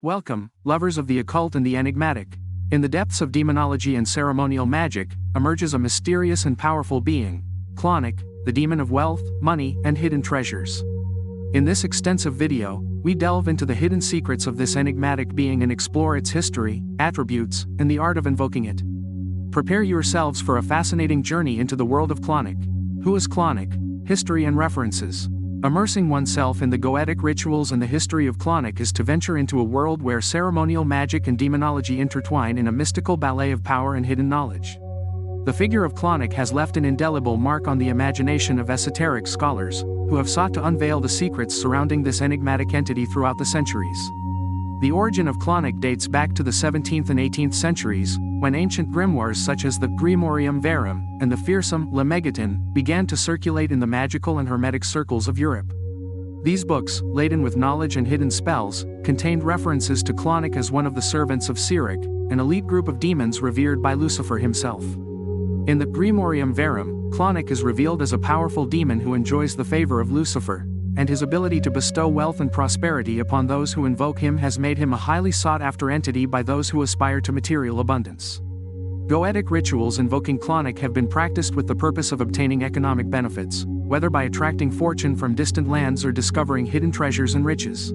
Welcome, lovers of the occult and the enigmatic. In the depths of demonology and ceremonial magic, emerges a mysterious and powerful being, CLAUNECK, the demon of wealth, money, and hidden treasures. In this extensive video, we delve into the hidden secrets of this enigmatic being and explore its history, attributes, and the art of invoking it. Prepare yourselves for a fascinating journey into the world of CLAUNECK. Who is CLAUNECK? History and references. Immersing oneself in the Goetic rituals and the history of CLAUNECK is to venture into a world where ceremonial magic and demonology intertwine in a mystical ballet of power and hidden knowledge. The figure of CLAUNECK has left an indelible mark on the imagination of esoteric scholars, who have sought to unveil the secrets surrounding this enigmatic entity throughout the centuries. The origin of CLAUNECK dates back to the 17th and 18th centuries, when ancient grimoires such as the Grimorium Verum and the fearsome Le Megaton began to circulate in the magical and hermetic circles of Europe. These books, laden with knowledge and hidden spells, contained references to CLAUNECK as one of the servants of Sirik, an elite group of demons revered by Lucifer himself. In the Grimorium Verum, CLAUNECK is revealed as a powerful demon who enjoys the favor of Lucifer, and his ability to bestow wealth and prosperity upon those who invoke him has made him a highly sought-after entity by those who aspire to material abundance. Goetic rituals invoking CLAUNECK have been practiced with the purpose of obtaining economic benefits, whether by attracting fortune from distant lands or discovering hidden treasures and riches.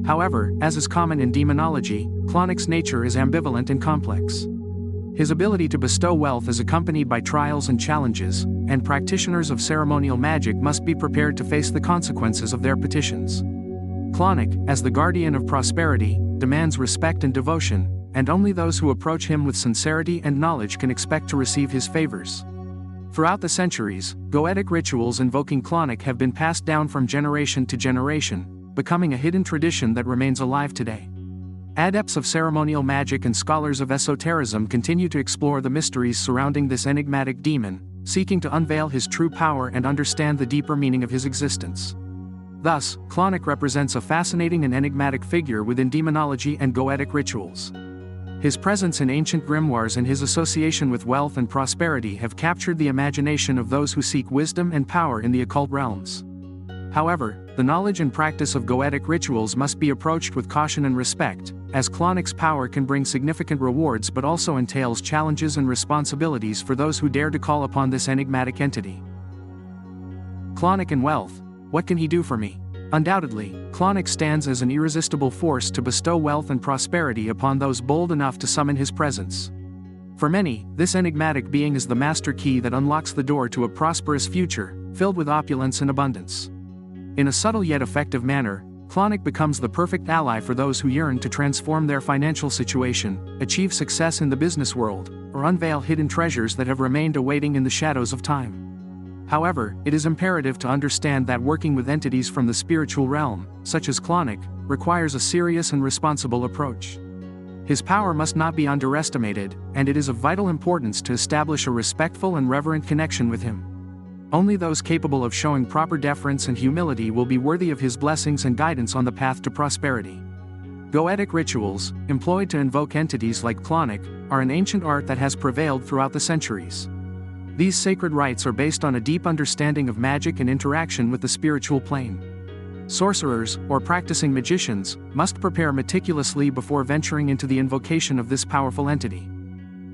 However, as is common in demonology, CLAUNECK's nature is ambivalent and complex. His ability to bestow wealth is accompanied by trials and challenges, and practitioners of ceremonial magic must be prepared to face the consequences of their petitions. CLAUNECK, as the guardian of prosperity, demands respect and devotion, and only those who approach him with sincerity and knowledge can expect to receive his favors. Throughout the centuries, Goetic rituals invoking CLAUNECK have been passed down from generation to generation, becoming a hidden tradition that remains alive today. Adepts of ceremonial magic and scholars of esotericism continue to explore the mysteries surrounding this enigmatic demon, seeking to unveil his true power and understand the deeper meaning of his existence. Thus, CLAUNECK represents a fascinating and enigmatic figure within demonology and Goetic rituals. His presence in ancient grimoires and his association with wealth and prosperity have captured the imagination of those who seek wisdom and power in the occult realms. However, the knowledge and practice of Goetic rituals must be approached with caution and respect, as CLAUNECK's power can bring significant rewards but also entails challenges and responsibilities for those who dare to call upon this enigmatic entity. CLAUNECK and wealth. What can he do for me? Undoubtedly, CLAUNECK stands as an irresistible force to bestow wealth and prosperity upon those bold enough to summon his presence. For many, this enigmatic being is the master key that unlocks the door to a prosperous future, filled with opulence and abundance. In a subtle yet effective manner, CLAUNECK becomes the perfect ally for those who yearn to transform their financial situation, achieve success in the business world, or unveil hidden treasures that have remained awaiting in the shadows of time. However, it is imperative to understand that working with entities from the spiritual realm, such as CLAUNECK, requires a serious and responsible approach. His power must not be underestimated, and it is of vital importance to establish a respectful and reverent connection with him. Only those capable of showing proper deference and humility will be worthy of his blessings and guidance on the path to prosperity. Goetic rituals, employed to invoke entities like CLAUNECK, are an ancient art that has prevailed throughout the centuries. These sacred rites are based on a deep understanding of magic and interaction with the spiritual plane. Sorcerers, or practicing magicians, must prepare meticulously before venturing into the invocation of this powerful entity.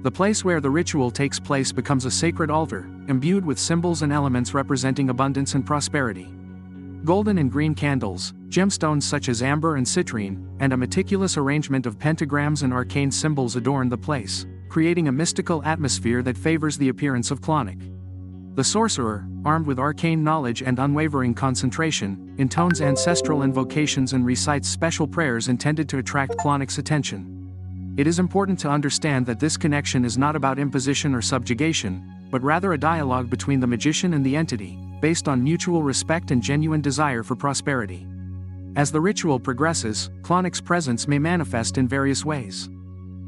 The place where the ritual takes place becomes a sacred altar, imbued with symbols and elements representing abundance and prosperity. Golden and green candles, gemstones such as amber and citrine, and a meticulous arrangement of pentagrams and arcane symbols adorn the place, creating a mystical atmosphere that favors the appearance of CLAUNECK. The sorcerer, armed with arcane knowledge and unwavering concentration, intones ancestral invocations and recites special prayers intended to attract CLAUNECK's attention. It is important to understand that this connection is not about imposition or subjugation, but rather a dialogue between the magician and the entity, based on mutual respect and genuine desire for prosperity. As the ritual progresses, CLAUNECK's presence may manifest in various ways.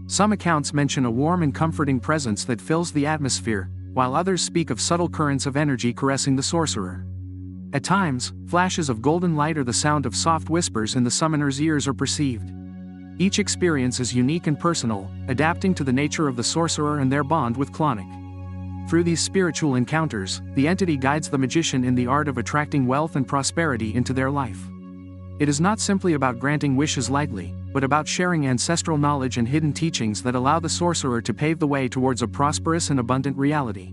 Some accounts mention a warm and comforting presence that fills the atmosphere, while others speak of subtle currents of energy caressing the sorcerer. At times, flashes of golden light or the sound of soft whispers in the summoner's ears are perceived. Each experience is unique and personal, adapting to the nature of the sorcerer and their bond with CLAUNECK. Through these spiritual encounters, the entity guides the magician in the art of attracting wealth and prosperity into their life. It is not simply about granting wishes lightly, but about sharing ancestral knowledge and hidden teachings that allow the sorcerer to pave the way towards a prosperous and abundant reality.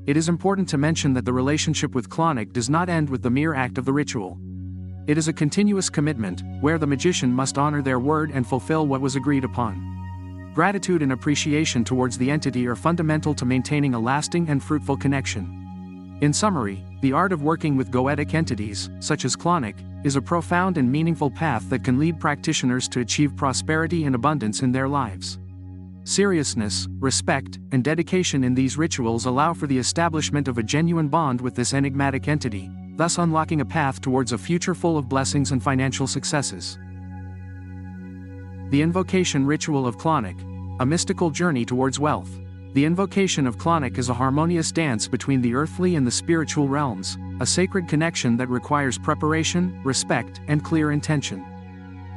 It is important to mention that the relationship with CLAUNECK does not end with the mere act of the ritual. It is a continuous commitment, where the magician must honor their word and fulfill what was agreed upon. Gratitude and appreciation towards the entity are fundamental to maintaining a lasting and fruitful connection. In summary, the art of working with goetic entities, such as CLAUNECK, is a profound and meaningful path that can lead practitioners to achieve prosperity and abundance in their lives. Seriousness, respect, and dedication in these rituals allow for the establishment of a genuine bond with this enigmatic entity, thus unlocking a path towards a future full of blessings and financial successes. The Invocation Ritual of CLAUNECK, a mystical journey towards wealth. The invocation of CLAUNECK is a harmonious dance between the earthly and the spiritual realms, a sacred connection that requires preparation, respect, and clear intention.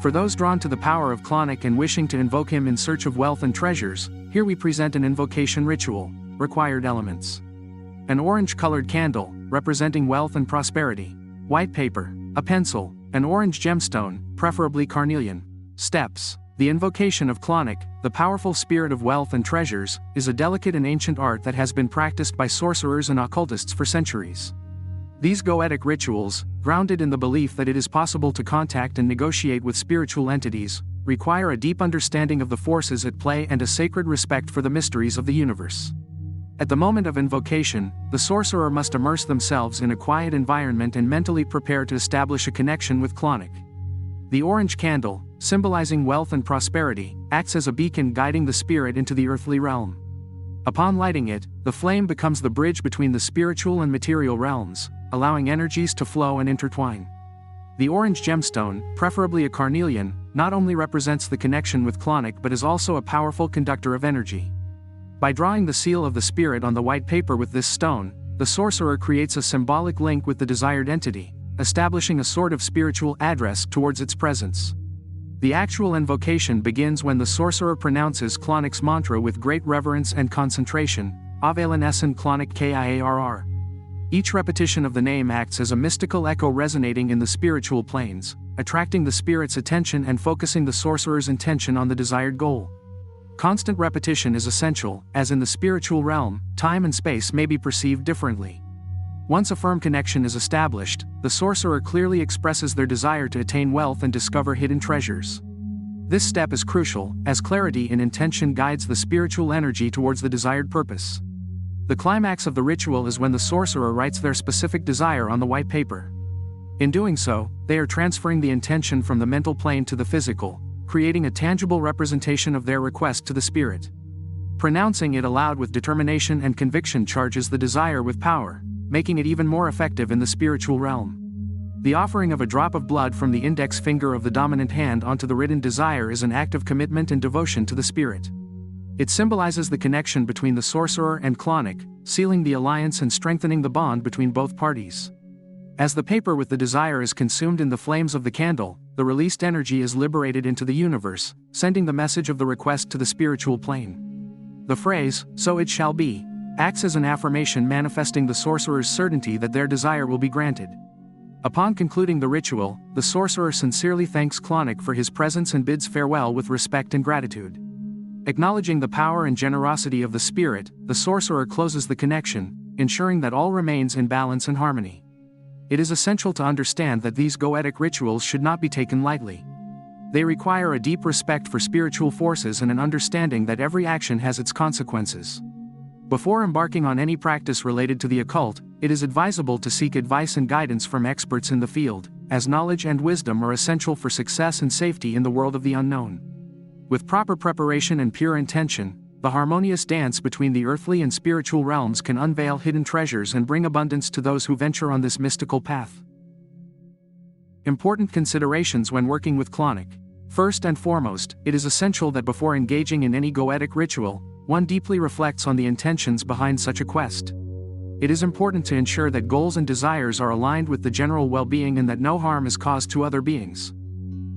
For those drawn to the power of CLAUNECK and wishing to invoke him in search of wealth and treasures, here we present an invocation ritual. Required elements: an orange-colored candle, representing wealth and prosperity; white paper; a pencil; an orange gemstone, preferably carnelian. Steps. The invocation of CLAUNECK, the powerful spirit of wealth and treasures, is a delicate and ancient art that has been practiced by sorcerers and occultists for centuries. These goetic rituals, grounded in the belief that it is possible to contact and negotiate with spiritual entities, require a deep understanding of the forces at play and a sacred respect for the mysteries of the universe. At the moment of invocation, the sorcerer must immerse themselves in a quiet environment and mentally prepare to establish a connection with CLAUNECK. The orange candle, symbolizing wealth and prosperity, acts as a beacon guiding the spirit into the earthly realm. Upon lighting it, the flame becomes the bridge between the spiritual and material realms, allowing energies to flow and intertwine. The orange gemstone, preferably a carnelian, not only represents the connection with CLAUNECK but is also a powerful conductor of energy. By drawing the seal of the spirit on the white paper with this stone, the sorcerer creates a symbolic link with the desired entity, establishing a sort of spiritual address towards its presence. The actual invocation begins when the sorcerer pronounces CLAUNECK's mantra with great reverence and concentration, AHVALEN ESSEN CLAUNECK KIAR. Each repetition of the name acts as a mystical echo resonating in the spiritual planes, attracting the spirit's attention and focusing the sorcerer's intention on the desired goal. Constant repetition is essential, as in the spiritual realm, time and space may be perceived differently. Once a firm connection is established, the sorcerer clearly expresses their desire to attain wealth and discover hidden treasures. This step is crucial, as clarity in intention guides the spiritual energy towards the desired purpose. The climax of the ritual is when the sorcerer writes their specific desire on the white paper. In doing so, they are transferring the intention from the mental plane to the physical, creating a tangible representation of their request to the spirit. Pronouncing it aloud with determination and conviction charges the desire with power, making it even more effective in the spiritual realm. The offering of a drop of blood from the index finger of the dominant hand onto the written desire is an act of commitment and devotion to the spirit. It symbolizes the connection between the sorcerer and CLAUNECK, sealing the alliance and strengthening the bond between both parties. As the paper with the desire is consumed in the flames of the candle, the released energy is liberated into the universe, sending the message of the request to the spiritual plane. The phrase, "So it shall be," acts as an affirmation manifesting the sorcerer's certainty that their desire will be granted. Upon concluding the ritual, the sorcerer sincerely thanks CLAUNECK for his presence and bids farewell with respect and gratitude. Acknowledging the power and generosity of the spirit, the sorcerer closes the connection, ensuring that all remains in balance and harmony. It is essential to understand that these goetic rituals should not be taken lightly. They require a deep respect for spiritual forces and an understanding that every action has its consequences. Before embarking on any practice related to the occult, it is advisable to seek advice and guidance from experts in the field, as knowledge and wisdom are essential for success and safety in the world of the unknown. With proper preparation and pure intention, the harmonious dance between the earthly and spiritual realms can unveil hidden treasures and bring abundance to those who venture on this mystical path. Important considerations when working with CLAUNECK. First and foremost, it is essential that before engaging in any goetic ritual, one deeply reflects on the intentions behind such a quest. It is important to ensure that goals and desires are aligned with the general well-being and that no harm is caused to other beings.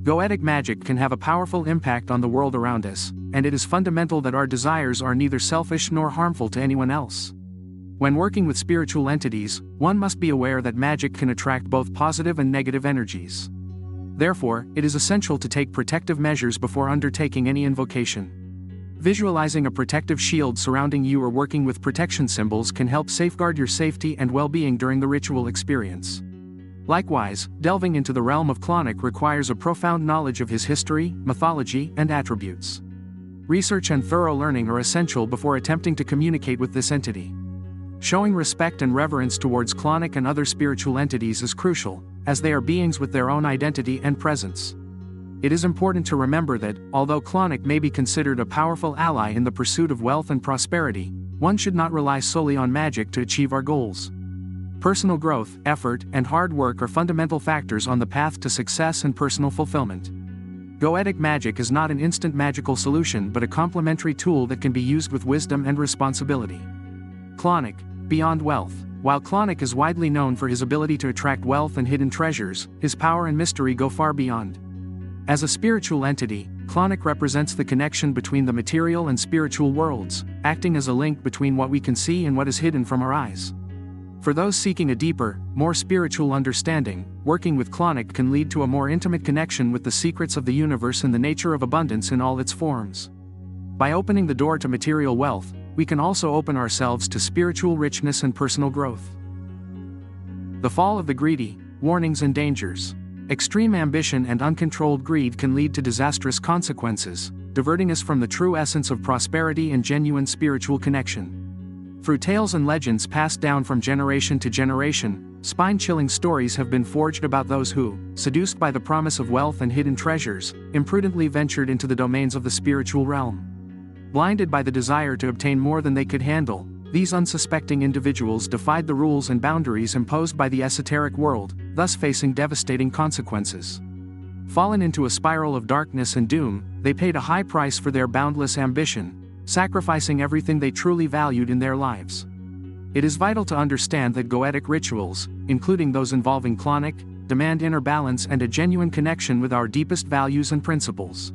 Goetic magic can have a powerful impact on the world around us, and it is fundamental that our desires are neither selfish nor harmful to anyone else. When working with spiritual entities, one must be aware that magic can attract both positive and negative energies. Therefore, it is essential to take protective measures before undertaking any invocation. Visualizing a protective shield surrounding you or working with protection symbols can help safeguard your safety and well-being during the ritual experience. Likewise, delving into the realm of CLAUNECK requires a profound knowledge of his history, mythology, and attributes. Research and thorough learning are essential before attempting to communicate with this entity. Showing respect and reverence towards CLAUNECK and other spiritual entities is crucial, as they are beings with their own identity and presence. It is important to remember that, although CLAUNECK may be considered a powerful ally in the pursuit of wealth and prosperity, one should not rely solely on magic to achieve our goals. Personal growth, effort, and hard work are fundamental factors on the path to success and personal fulfillment. Goetic magic is not an instant magical solution but a complementary tool that can be used with wisdom and responsibility. CLAUNECK, beyond wealth. While CLAUNECK is widely known for his ability to attract wealth and hidden treasures, his power and mystery go far beyond. As a spiritual entity, CLAUNECK represents the connection between the material and spiritual worlds, acting as a link between what we can see and what is hidden from our eyes. For those seeking a deeper, more spiritual understanding, working with CLAUNECK can lead to a more intimate connection with the secrets of the universe and the nature of abundance in all its forms. By opening the door to material wealth, we can also open ourselves to spiritual richness and personal growth. The fall of the greedy, warnings and dangers. Extreme ambition and uncontrolled greed can lead to disastrous consequences, diverting us from the true essence of prosperity and genuine spiritual connection. Through tales and legends passed down from generation to generation, spine-chilling stories have been forged about those who, seduced by the promise of wealth and hidden treasures, imprudently ventured into the domains of the spiritual realm. Blinded by the desire to obtain more than they could handle, these unsuspecting individuals defied the rules and boundaries imposed by the esoteric world, thus facing devastating consequences. Fallen into a spiral of darkness and doom, they paid a high price for their boundless ambition, sacrificing everything they truly valued in their lives. It is vital to understand that goetic rituals, including those involving CLAUNECK, demand inner balance and a genuine connection with our deepest values and principles.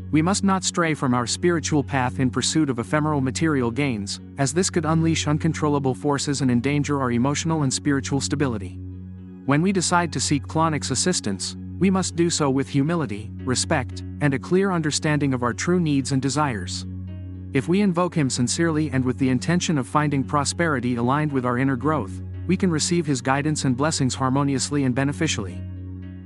We must not stray from our spiritual path in pursuit of ephemeral material gains, as this could unleash uncontrollable forces and endanger our emotional and spiritual stability. When we decide to seek CLAUNECK's assistance, we must do so with humility, respect, and a clear understanding of our true needs and desires. If we invoke him sincerely and with the intention of finding prosperity aligned with our inner growth, we can receive his guidance and blessings harmoniously and beneficially.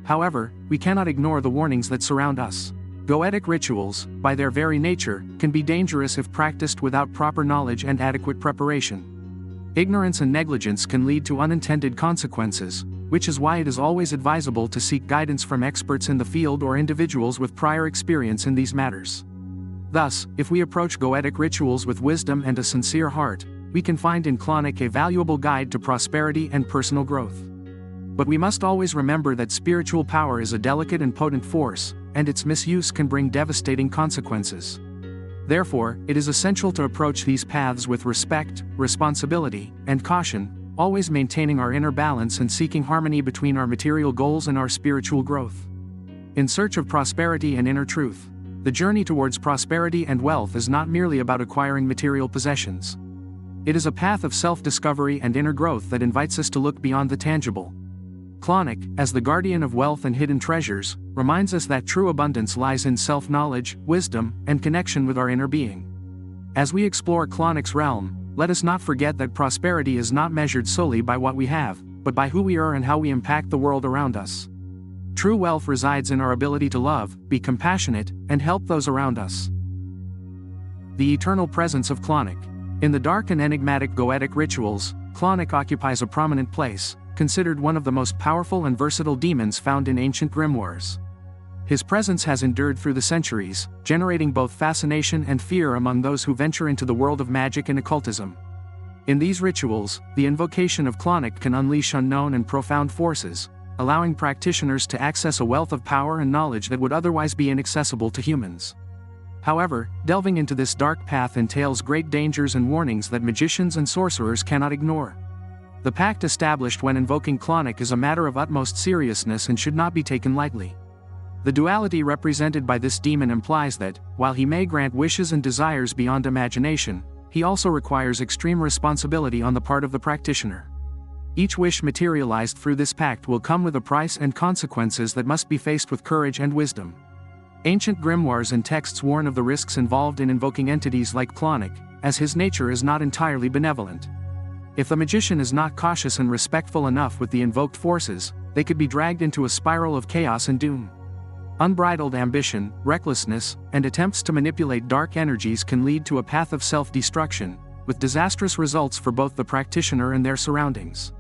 However, we cannot ignore the warnings that surround us. Goetic rituals, by their very nature, can be dangerous if practiced without proper knowledge and adequate preparation. Ignorance and negligence can lead to unintended consequences, which is why it is always advisable to seek guidance from experts in the field or individuals with prior experience in these matters. Thus, if we approach goetic rituals with wisdom and a sincere heart, we can find in CLAUNECK a valuable guide to prosperity and personal growth. But we must always remember that spiritual power is a delicate and potent force, and its misuse can bring devastating consequences. Therefore, it is essential to approach these paths with respect, responsibility, and caution, always maintaining our inner balance and seeking harmony between our material goals and our spiritual growth. In search of prosperity and inner truth, the journey towards prosperity and wealth is not merely about acquiring material possessions. It is a path of self-discovery and inner growth that invites us to look beyond the tangible. CLAUNECK, as the guardian of wealth and hidden treasures, reminds us that true abundance lies in self-knowledge, wisdom, and connection with our inner being. As we explore CLAUNECK's realm, let us not forget that prosperity is not measured solely by what we have, but by who we are and how we impact the world around us. True wealth resides in our ability to love, be compassionate, and help those around us. The eternal presence of CLAUNECK. In the dark and enigmatic goetic rituals, CLAUNECK occupies a prominent place, considered one of the most powerful and versatile demons found in ancient grimoires. His presence has endured through the centuries, generating both fascination and fear among those who venture into the world of magic and occultism. In these rituals, the invocation of CLAUNECK can unleash unknown and profound forces, allowing practitioners to access a wealth of power and knowledge that would otherwise be inaccessible to humans. However, delving into this dark path entails great dangers and warnings that magicians and sorcerers cannot ignore. The pact established when invoking CLAUNECK is a matter of utmost seriousness and should not be taken lightly. The duality represented by this demon implies that, while he may grant wishes and desires beyond imagination, he also requires extreme responsibility on the part of the practitioner. Each wish materialized through this pact will come with a price and consequences that must be faced with courage and wisdom. Ancient grimoires and texts warn of the risks involved in invoking entities like CLAUNECK, as his nature is not entirely benevolent. If the magician is not cautious and respectful enough with the invoked forces, they could be dragged into a spiral of chaos and doom. Unbridled ambition, recklessness, and attempts to manipulate dark energies can lead to a path of self-destruction, with disastrous results for both the practitioner and their surroundings.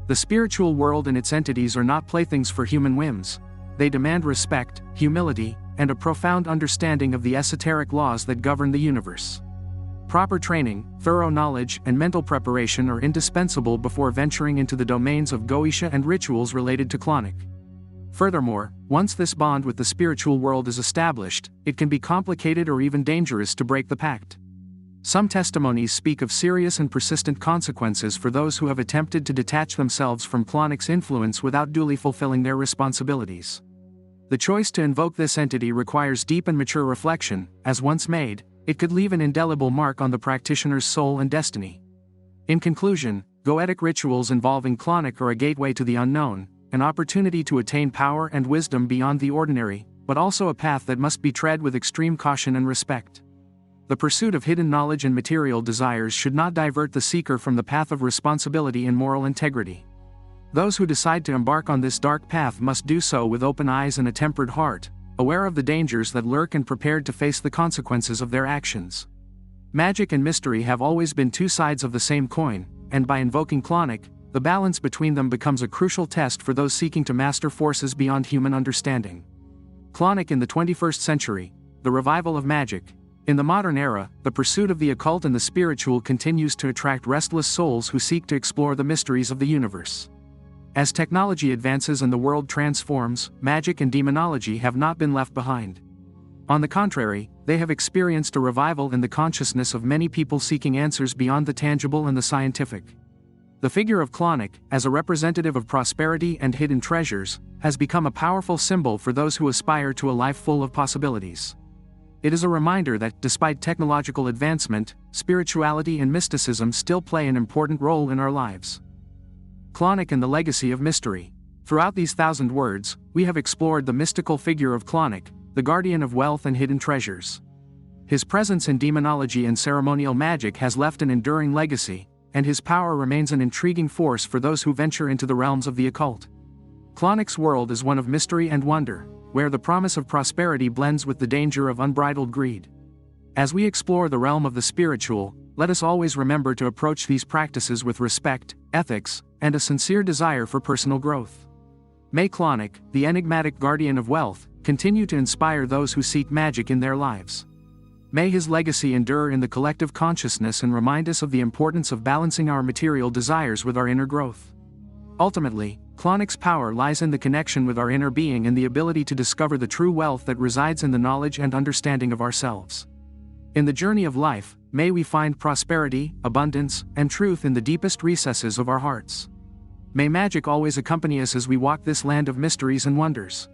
The spiritual world and its entities are not playthings for human whims. They demand respect, humility, and a profound understanding of the esoteric laws that govern the universe. Proper training, thorough knowledge, and mental preparation are indispensable before venturing into the domains of GOETIA and rituals related to CLAUNECK. Furthermore, once this bond with the spiritual world is established, it can be complicated or even dangerous to break the pact. Some testimonies speak of serious and persistent consequences for those who have attempted to detach themselves from CLAUNECK's influence without duly fulfilling their responsibilities. The choice to invoke this entity requires deep and mature reflection, as once made, it could leave an indelible mark on the practitioner's soul and destiny. In conclusion, goetic rituals involving CLAUNECK are a gateway to the unknown, an opportunity to attain power and wisdom beyond the ordinary, but also a path that must be tread with extreme caution and respect. The pursuit of hidden knowledge and material desires should not divert the seeker from the path of responsibility and moral integrity. Those who decide to embark on this dark path must do so with open eyes and a tempered heart, aware of the dangers that lurk and prepared to face the consequences of their actions. Magic and mystery have always been two sides of the same coin, and by invoking CLAUNECK, the balance between them becomes a crucial test for those seeking to master forces beyond human understanding. CLAUNECK in the 21st century, the revival of magic. In the modern era, the pursuit of the occult and the spiritual continues to attract restless souls who seek to explore the mysteries of the universe. As technology advances and the world transforms, magic and demonology have not been left behind. On the contrary, they have experienced a revival in the consciousness of many people seeking answers beyond the tangible and the scientific. The figure of CLAUNECK, as a representative of prosperity and hidden treasures, has become a powerful symbol for those who aspire to a life full of possibilities. It is a reminder that, despite technological advancement, spirituality and mysticism still play an important role in our lives. CLAUNECK and the legacy of mystery. Throughout these 1,000 words, we have explored the mystical figure of CLAUNECK, the guardian of wealth and hidden treasures. His presence in demonology and ceremonial magic has left an enduring legacy, and his power remains an intriguing force for those who venture into the realms of the occult. CLAUNECK's world is one of mystery and wonder, where the promise of prosperity blends with the danger of unbridled greed. As we explore the realm of the spiritual, let us always remember to approach these practices with respect, ethics, and a sincere desire for personal growth. May CLAUNECK, the enigmatic guardian of wealth, continue to inspire those who seek magic in their lives. May his legacy endure in the collective consciousness and remind us of the importance of balancing our material desires with our inner growth. Ultimately, CLAUNECK's power lies in the connection with our inner being and the ability to discover the true wealth that resides in the knowledge and understanding of ourselves. In the journey of life, may we find prosperity, abundance, and truth in the deepest recesses of our hearts. May magic always accompany us as we walk this land of mysteries and wonders.